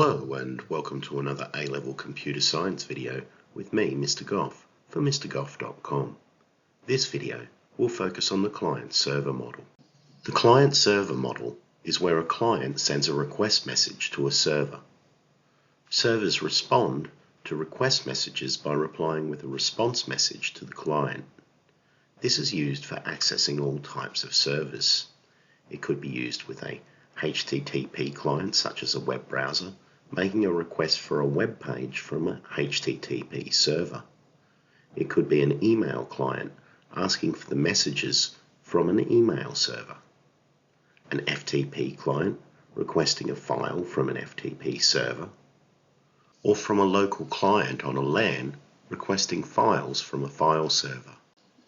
Hello and welcome to another A-Level Computer Science video with me, Mr Goff, for MrGoff.com. This video will focus on the client-server model. The client-server model is where a client sends a request message to a server. Servers respond to request messages by replying with a response message to the client. This is used for accessing all types of servers. It could be used with a HTTP client such as a web browser, making a request for a web page from a HTTP server. It could be an email client asking for the messages from an email server. An FTP client requesting a file from an FTP server. Or from a local client on a LAN requesting files from a file server.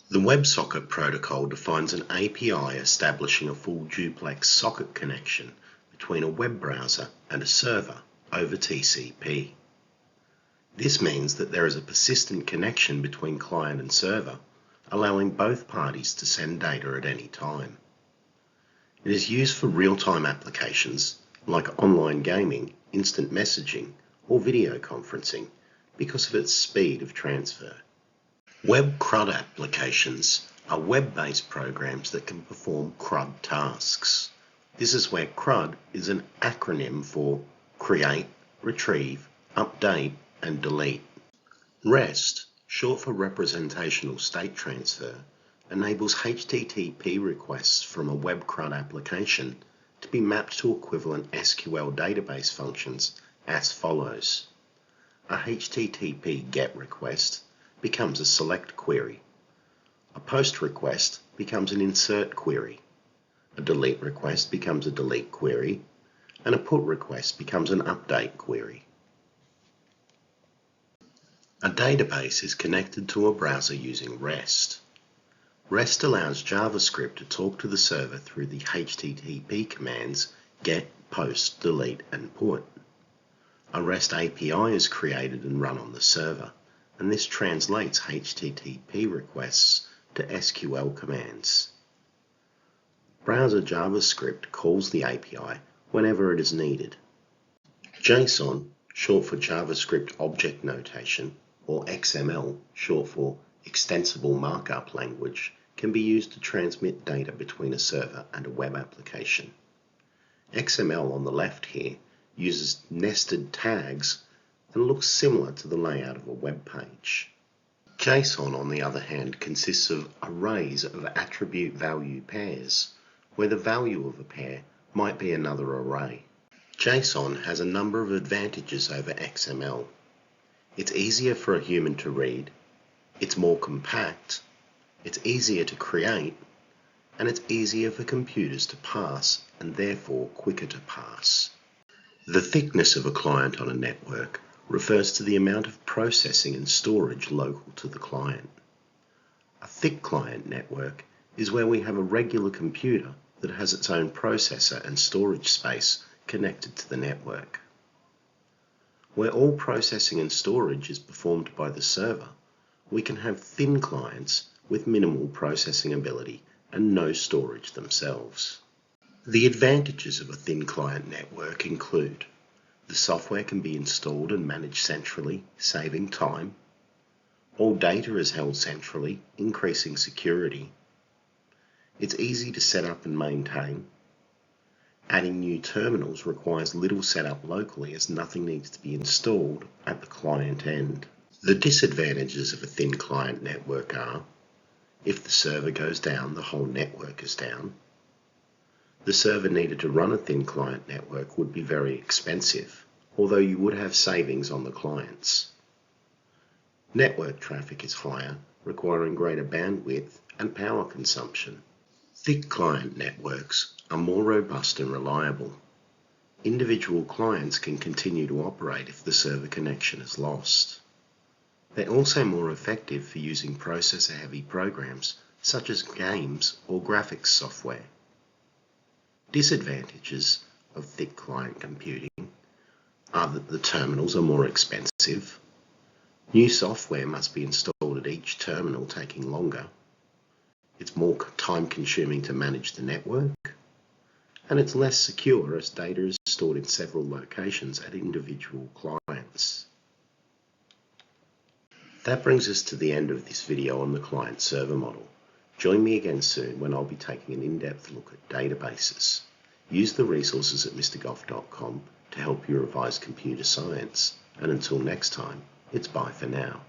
The WebSocket protocol defines an API establishing a full duplex socket connection between a web browser and a server over TCP. This means that there is a persistent connection between client and server, allowing both parties to send data at any time. It is used for real-time applications like online gaming, instant messaging, or video conferencing because of its speed of transfer. Web CRUD applications are web-based programs that can perform CRUD tasks. This is where CRUD is an acronym for Create, Retrieve, Update, and Delete. REST, short for Representational State Transfer, enables HTTP requests from a web CRUD application to be mapped to equivalent SQL database functions as follows. A HTTP GET request becomes a select query. A post request becomes an insert query. A delete request becomes a delete query. And a put request becomes an update query. A database is connected to a browser using REST. REST allows JavaScript to talk to the server through the HTTP commands GET, POST, DELETE, and PUT. A REST API is created and run on the server, and this translates HTTP requests to SQL commands. Browser JavaScript calls the API whenever it is needed. JSON, short for JavaScript Object Notation, or XML, short for Extensible Markup Language, can be used to transmit data between a server and a web application. XML on the left here uses nested tags and looks similar to the layout of a web page. JSON, on the other hand, consists of arrays of attribute value pairs, where the value of a pair might be another array. JSON has a number of advantages over XML. It's easier for a human to read, it's more compact, it's easier to create, and it's easier for computers to parse and therefore quicker to parse. The thickness of a client on a network refers to the amount of processing and storage local to the client. A thick client network is where we have a regular computer that has its own processor and storage space connected to the network. Where all processing and storage is performed by the server, we can have thin clients with minimal processing ability and no storage themselves. The advantages of a thin client network include the software can be installed and managed centrally, saving time. All data is held centrally, increasing security. It's easy to set up and maintain. Adding new terminals requires little setup locally as nothing needs to be installed at the client end. The disadvantages of a thin client network are, if the server goes down, the whole network is down. The server needed to run a thin client network would be very expensive, although you would have savings on the clients. Network traffic is higher, requiring greater bandwidth and power consumption. Thick client networks are more robust and reliable. Individual clients can continue to operate if the server connection is lost. They're also more effective for using processor-heavy programs such as games or graphics software. Disadvantages of thick client computing are that the terminals are more expensive. New software must be installed at each terminal, taking longer. It's more time-consuming to manage the network, and it's less secure as data is stored in several locations at individual clients. That brings us to the end of this video on the client-server model. Join me again soon when I'll be taking an in-depth look at databases. Use the resources at mrgoff.com to help you revise computer science. And until next time, it's bye for now.